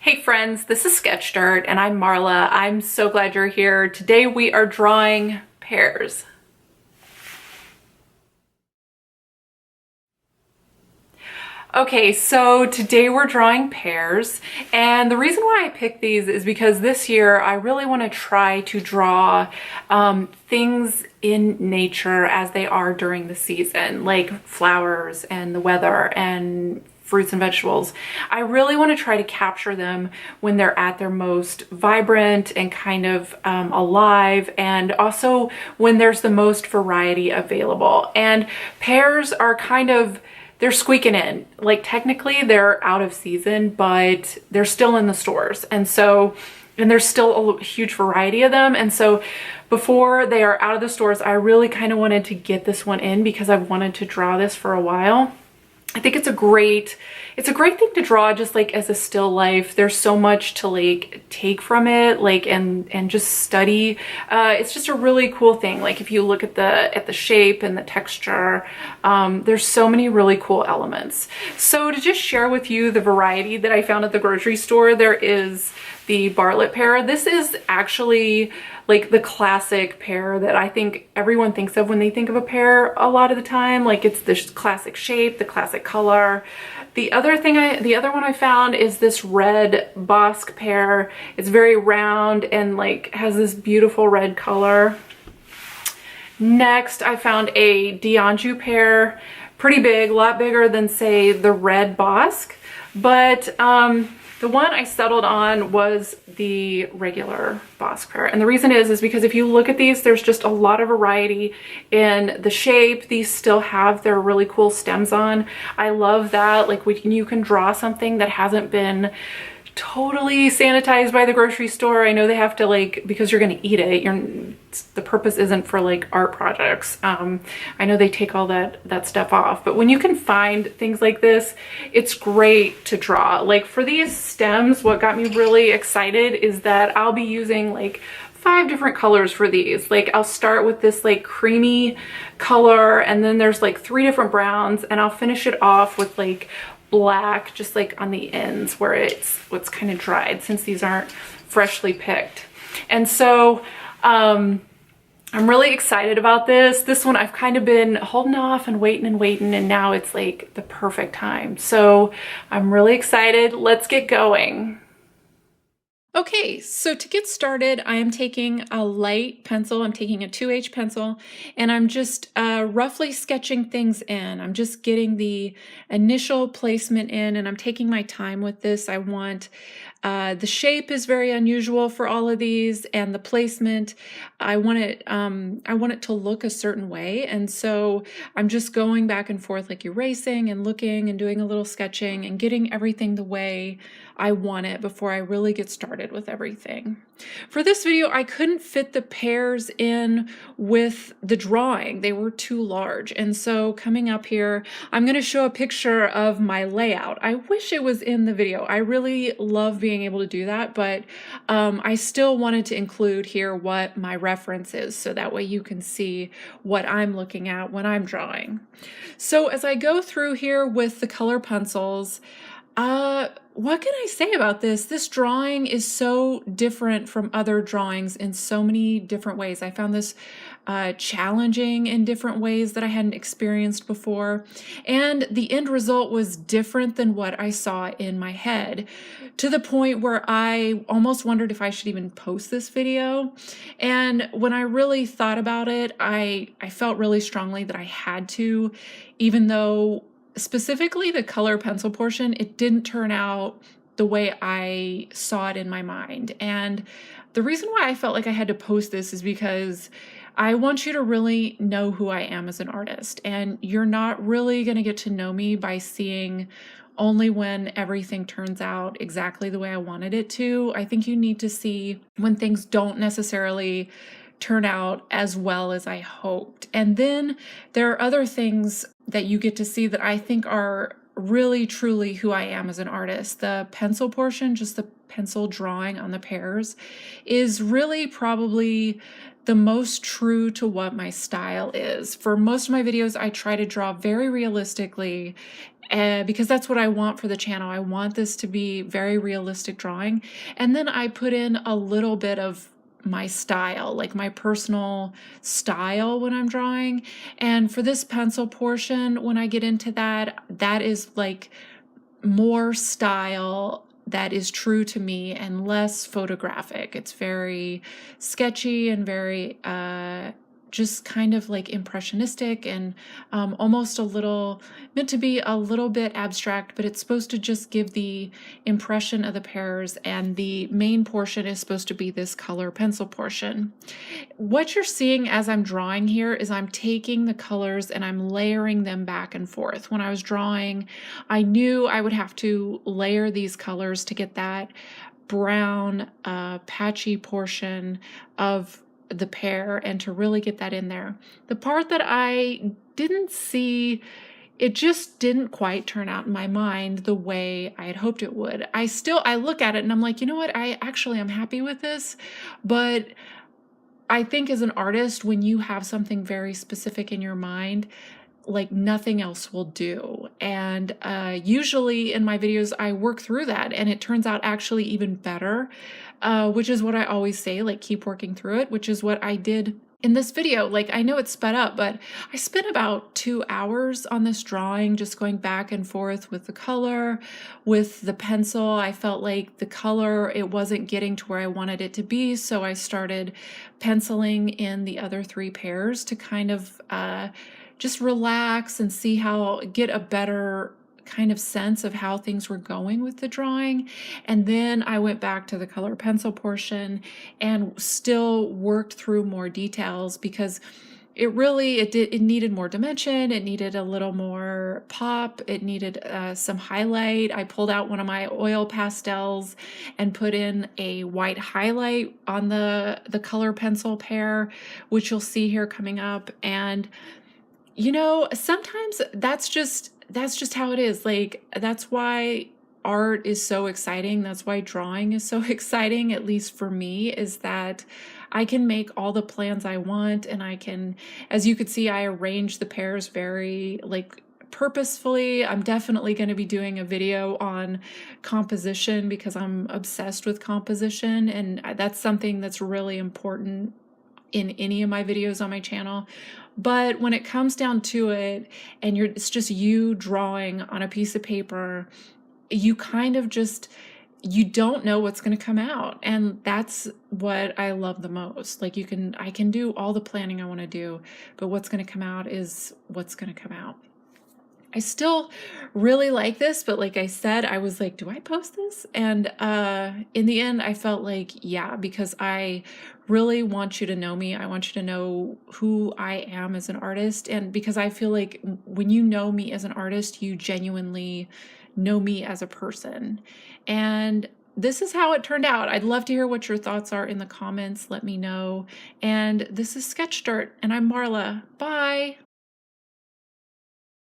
Hey friends, this is Sketch Dirt and I'm Marla. I'm so glad you're here. Today we are drawing pears. Okay, so today we're drawing pears, and the reason why I picked these is because this year I really want to try to draw things in nature as they are during the season, like flowers and the weather and fruits and vegetables. I really want to try to capture them when they're at their most vibrant and kind of alive, and also when there's the most variety available. And pears are they're squeaking in. Like technically they're out of season, but they're still in the stores. And there's still a huge variety of them. And so before they are out of the stores, I really kind of wanted to get this one in because I've wanted to draw this for a while. I think it's a great thing to draw just like as a still life. There's so much to like take from it, like and just study. It's just a really cool thing. Like if you look at the shape and the texture, there's so many really cool elements. So to just share with you the variety that I found at the grocery store, there is the Bartlett pear. This is actually like the classic pear that I think everyone thinks of when they think of a pear a lot of the time. Like it's this classic shape, the classic color. The other one I found is this red Bosc pear. It's very round and like has this beautiful red color. Next, I found a D'Anjou pear, pretty big, a lot bigger than say the red Bosc, but the one I settled on was the regular Bosc pear. And the reason is because if you look at these, there's just a lot of variety in the shape. These still have their really cool stems on. I love that. Like you can draw something that hasn't been totally sanitized by the grocery store. I know they have to, like, because you're going to eat it, the purpose isn't for like art projects. I know they take all that stuff off, but when you can find things like this, it's great to draw. Like for these stems, what got me really excited is that I'll be using like 5 different colors for these. Like I'll start with this like creamy color, and then there's like 3 different browns, and I'll finish it off with like black just like on the ends where it's kind of dried, since these aren't freshly picked. And so I'm really excited about this one. I've kind of been holding off and waiting, and now it's like the perfect time. So I'm really excited. Let's get going. Okay, so to get started, I am taking a light pencil. I'm taking a 2H pencil, and I'm just roughly sketching things in. I'm just getting the initial placement in, and I'm taking my time with this. I want the shape is very unusual for all of these, and the placement, I want it to look a certain way. And so I'm just going back and forth, like erasing and looking and doing a little sketching and getting everything the way I want it before I really get started with everything. For this video, I couldn't fit the pears in with the drawing. They were too large. And so coming up here, I'm going to show a picture of my layout. I wish it was in the video. I really love being able to do that, but I still wanted to include here what my reference is, so that way you can see what I'm looking at when I'm drawing. So as I go through here with the color pencils, what can I say about this? This drawing is so different from other drawings in so many different ways. I found this challenging in different ways that I hadn't experienced before. And the end result was different than what I saw in my head, to the point where I almost wondered if I should even post this video. And when I really thought about it, I felt really strongly that I had to, even though specifically the color pencil portion, it didn't turn out the way I saw it in my mind. And the reason why I felt like I had to post this is because I want you to really know who I am as an artist. And you're not really going to get to know me by seeing only when everything turns out exactly the way I wanted it to. I think you need to see when things don't necessarily turn out as well as I hoped. And then there are other things that you get to see that I think are really truly who I am as an artist. The pencil portion, just the pencil drawing on the pears, is really probably the most true to what my style is. For most of my videos, I try to draw very realistically because that's what I want for the channel. I want this to be very realistic drawing. And then I put in a little bit of my style, like my personal style when I'm drawing. And for this pencil portion, when I get into that, that is like more style that is true to me and less photographic. It's very sketchy and very just kind of like impressionistic and almost a little meant to be a little bit abstract, but it's supposed to just give the impression of the pears, and the main portion is supposed to be this color pencil portion. What you're seeing as I'm drawing here is I'm taking the colors and I'm layering them back and forth. When I was drawing, I knew I would have to layer these colors to get that brown patchy portion of the pear and to really get that in there. The part that I didn't see, it just didn't quite turn out in my mind the way I had hoped it would. I look at it and I'm like, you know what? I actually am happy with this, but I think as an artist, when you have something very specific in your mind, like nothing else will do. And usually in my videos, I work through that and it turns out actually even better, which is what I always say, like keep working through it, which is what I did in this video. Like I know it's sped up, but I spent about 2 hours on this drawing, just going back and forth with the color, with the pencil. I felt like the color, it wasn't getting to where I wanted it to be. So I started penciling in the other 3 pears to kind of just relax and see get a better kind of sense of how things were going with the drawing. And then I went back to the color pencil portion and still worked through more details because it needed more dimension. It needed a little more pop. It needed some highlight. I pulled out one of my oil pastels and put in a white highlight on the color pencil pear, which you'll see here coming up. And you know, sometimes that's just how it is. Like, that's why art is so exciting. That's why drawing is so exciting, at least for me, is that I can make all the plans I want, and I can, as you could see, I arrange the pears very like purposefully. I'm definitely going to be doing a video on composition because I'm obsessed with composition, and that's something that's really important in any of my videos on my channel. But when it comes down to it, and it's just you drawing on a piece of paper, you kind of you don't know what's going to come out. And that's what I love the most. Like I can do all the planning I want to do, but what's going to come out is what's going to come out. I still really like this, but like I said, I was like, do I post this? And in the end, I felt like, yeah, because I really want you to know me. I want you to know who I am as an artist. And because I feel like when you know me as an artist, you genuinely know me as a person. And this is how it turned out. I'd love to hear what your thoughts are in the comments. Let me know. And this is Sketch Dirt, and I'm Marla. Bye.